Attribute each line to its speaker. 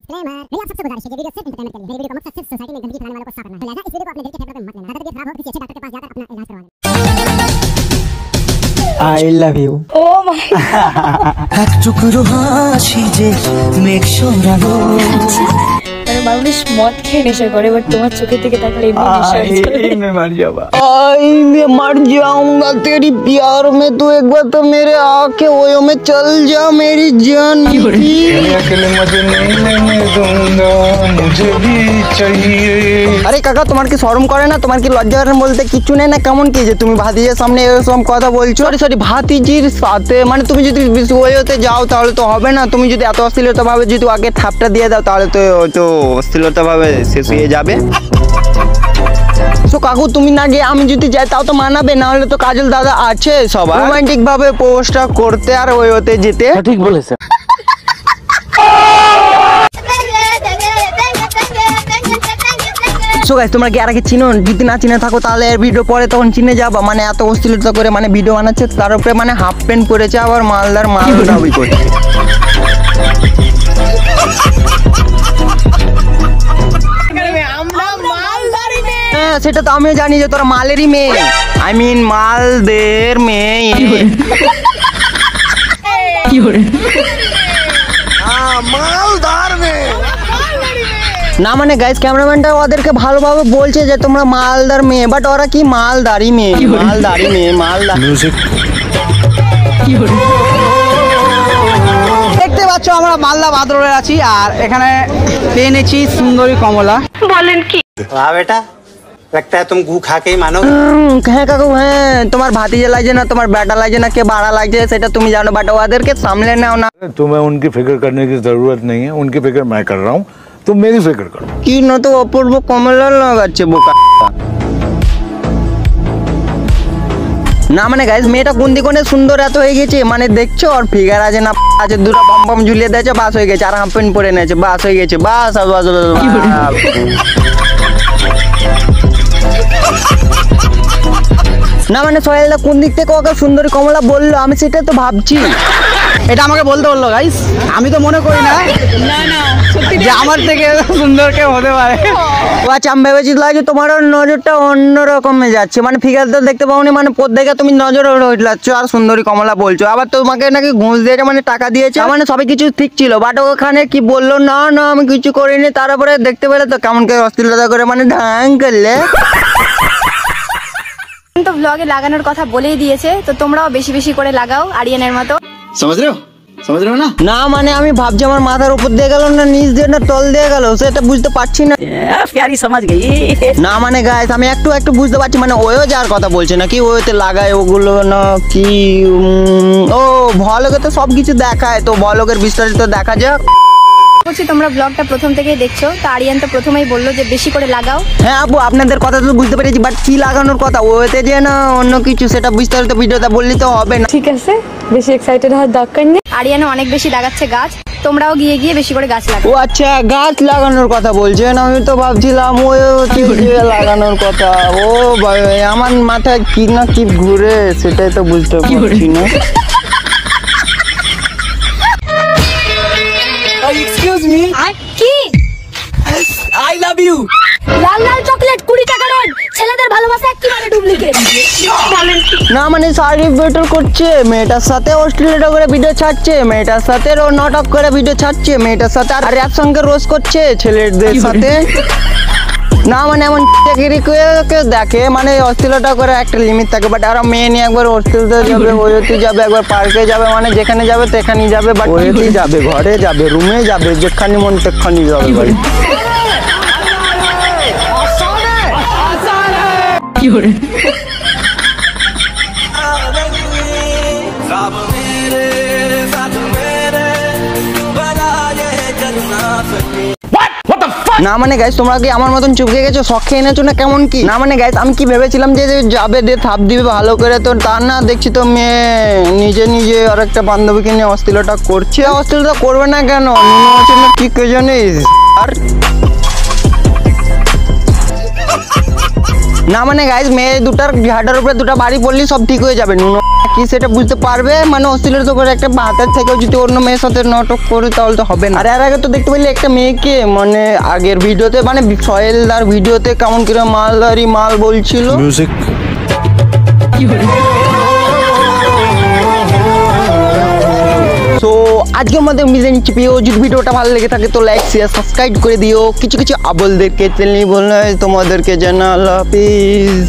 Speaker 1: मेरी आप सबसे गुजारिश है कि वीडियो सिर्फ एंटरटेनमेंट के लिए, मेरी वीडियो का मकसद सिर्फ सोसाइटी में गंदगी फैलाने वालों को साफ करना है। लिहाजा इस वीडियो को अपने दिल के फेफड़ों में मत लेना। अगर तबीयत खराब हो किसी अच्छे डॉक्टर के पास जाकर अपना इलाज करवा लें।
Speaker 2: I love you.
Speaker 3: Oh my God.
Speaker 4: এক টুকরো হাসি যে মেঘ সরানো
Speaker 3: মানুষ মদ খেয়ে নেশা করে, বাট তোমার চোখে থেকে তাকালে
Speaker 2: मैं मर जाऊंगा।
Speaker 4: आई मैं मर जाऊंगा तेरी प्यार में, तू एक बार तो मेरे आके ओयो में चल जा मेरी जान।
Speaker 2: अकेले मुझे नहीं लेने दूंगा, मुझे भी चाहिए।
Speaker 4: আরে কাকা, তোমার কি শরম করে না? তোমার কি লজ্জা করে বলতে কিছু নেই না? কেমন কি যে তুমি ভাতিজির সামনে এরকম কথা বলছো? সরি ভাতিজির সাথে মানে তুমি যদি ওইতে যাও তাহলে তো হবে না। তুমি যদি এত অশ্লীলতা ভাবে যদি আগে থাপটা দিয়ে দাও তাহলে তো অশ্লীলতা ভাবে শেষ হয়ে যাবে। তো কাকু তুমি না গিয়ে আমি যদি যাই তাও তো মানাবে, না হলে তো কাজল দাদা আছে সবার রোমান্টিক ভাবে পোস্টটা করতে আর ওইতে যেতে। ঠিক বলেছে। সো গাইস, তোমরা কি আর আগে চিনো? যদি না চিনে থাকো তাহলে এর ভিডিও পরে তখন চিনে যাবা। মানে এত অশ্লীলতা করে মানে ভিডিও বানাচ্ছে, তার উপরে মানে হাফ প্যান্ট পরেছে, আবার মালদার মাল দাবি করছে। হ্যাঁ সেটা তো আমিও জানি যে তোরা মালেরই মেয়ে, আই মিন মালদের মেয়ে। মালদার মেয়ে না মানে গাইস, ক্যামেরাম্যানটা ওদেরকে ভালোভাবে বলছে যে তোমরা মালদার মেয়ে, বাট ওরা কি মালদারি মেয়ে, মালদারি মেয়ে, মালদার।
Speaker 5: দেখতে পাচ্ছ আমরা মালদা বাদরোডে আছি, আর এখানে পেয়ে নিয়েছি সুন্দরী কমলা।
Speaker 3: বলেন কি?
Speaker 6: वाह बेटा, लगता है तुम गू खा के ही मानो।
Speaker 4: হ্যাঁ কাকু, হ্যাঁ তোমার ভাতিজা লাগছে না, তোমার বেটা লাগছে না, কে বাড়া লাগছে সেটা তুমি জানো, বাট ওদেরকে সামলে নাও না।
Speaker 7: तुम्हें उनकी फिक्र करने की जरूरत नहीं है, उनकी फिक्र मैं कर रहा हूँ, तुम मेरी फिक्र करो।
Speaker 4: কি না তো অপূর্ব কমলা লাগাচ্ছে বোকা। না মানে গাইস, মেয়েটা কোন দিকে সুন্দর এত হয়ে গেছে, মানে দেখছো ওর ফিগার আছে না আছে, দুটো বম ঝুলিয়ে দিয়েছে, বাস হয়ে গেছে, আর হাফ প্যান্ট পরে নিয়েছে, বাস হয়ে গেছে, বাস। না মানে সোহেলদা কোন দিক থেকে ওকে সুন্দরী কমলা বললো, আমি সেটা তো ভাবছি।
Speaker 5: এটা আমাকে বলতে বললো গাইস, আমি তো মনে করি না যে আমার থেকে সুন্দর কেউ হতে পারে।
Speaker 4: আচ্ছা আমি ভেবেছিলাম যে তোমার নজরটা অন্য রকমে যাচ্ছে, মানে ফিগার তো দেখতে পাওনি, মানে দেখে তুমি নজর হইলাচ্ছ আর সুন্দরী কমলা বলছো, আবার তোমাকে নাকি ঘুষ দিয়েছে, মানে টাকা দিয়েছে, মানে সবই কিছু ঠিক ছিল, বাট ওখানে কি বললো না না আমি কিছু করিনি, তারপরে দেখতে পেলে তো কেমন করে অশ্লীলতা করে মানে ঢাং করলে।
Speaker 3: তো ব্লগে লাগানোর কথা বলেই দিয়েছে, তো তোমরাও বেশি বেশি করে লাগাও আরিয়ানের মতো।
Speaker 5: समझ रहे हो ना?
Speaker 4: না মানে আমি ভাবছি আমার মাথার উপর দিয়ে গেল না নিচ দিয়ে না তল দিয়ে গেল, সেটা বুঝতে পারছি না।
Speaker 5: प्यारी समझ गई।
Speaker 4: না মানে গাইস আমি একটু বুঝতে পারছি, মানে ওইও যার কথা বলছে না কি ওইতে লাগায় ওগুলো না কি, ও ভলগে তো সবকিছু দেখায়, তো ভলগের বিস্তারিত দেখা যাক।
Speaker 3: বলছি তোমরা ব্লগটা প্রথম থেকেই দেখছো, তো আরিয়ান তো প্রথমেই বললো যে বেশি করে লাগাও।
Speaker 4: হ্যাঁ আপু, আপনাদের কথা তো বুঝতে পেরেছি, বাট কি লাগানোর কথা ওইতে যে না অন্য কিছু, সেটা বিস্তারিত ভিডিওতে বললে তো হবে না।
Speaker 3: ঠিক আছে, বেশি এক্সাইটেড হওয়ার দরকার নেই। আরিয়ানও অনেক বেশি লাগাচ্ছে গাছ, তোমরাও গিয়ে বেশি করে গাছ লাগাও।
Speaker 4: ও আচ্ছা, গাছ লাগানোর কথা বলছেন, আমি তো ভাবছিলাম ওই লাগানোর কথা। ও ভাই আমার মাথায় কি না কি ঘুরে, সেটাই তো বুঝতে পারছি না।
Speaker 5: এক্সকিউজ মি,
Speaker 3: কি?
Speaker 5: I love you.
Speaker 3: লাল লাল চকলেট 20 টাকা রেট, ছেলেদের ভালোবাসা একেবারে ডুপ্লিকেট। বলেন কি?
Speaker 4: না মানে সাইড বেটার করছে, মেয়েটার সাথে অশ্লীলতা করে ভিডিও ছাড়ছে, মেয়েটার সাথে নাটক করে ভিডিও ছাড়ছে, মেয়েটার সাথে আর র‍্যাপ সঙ্গে রোজ করছে ছেলেদের সাথে। না মানে এমন চাকরি কেউ দেখে, মানে অশ্লীলতা করে একটা লিমিট থাকে, বাট আর মেয়ে নিয়ে একবার অশ্লীলতা যাবে, ওইতে যাবে, একবার পার্কে যাবে, মানে যেখানে যাবে সেখানেই যাবে, বাট ওইতেই যাবে, ঘরে যাবে, রুমে যাবে, যেখানে মন তেখানি যাবে ভাই। কি করে না মানে গাইস, তোমরা কি আমার মতন চুপকে গেছো, শখ খেয়ে এনেছো না কেমন কি? না মানে গাইস আমি কি ভেবেছিলাম যে যাবে দিয়ে থাপ দিবে ভালো করে, তো তার না দেখছি তো মেয়ে নিজে আর একটা বান্ধবীকে নিয়ে অশ্লীলতা করছে। অশ্লীলতা করবে না কেন, কি কে জানিস। আর না মানে গাইস মেয়ে দুটার ঘাটার উপরে দুটা বাড়ি পড়লি সব ঠিক হয়ে যাবে। নুনো কি সেটা বুঝতে পারবে, মানে অশ্লীলতা করে একটা হাতের থেকেও যদি অন্য মেয়ের সাথে নাটক করে তাহলে তো হবে না। আর এর আগে তো দেখতে পেলি একটা মেয়েকে মানে আগের ভিডিওতে মানে সহেলদার ভিডিওতে কেমন করে মালদারি মাল বলছিল।
Speaker 7: म्यूजिक
Speaker 4: তো আজকের মধ্যে মিলে নিচ্ছি প্রিয়, যদি ভিডিওটা ভালো লেগে থাকে তো লাইক শেয়ার সাবস্ক্রাইব করে দিও। কিছু কিছু আবলদেরকে চ্যানেল বললে তোমাদেরকে জানা আল্লাহ হাফিজ।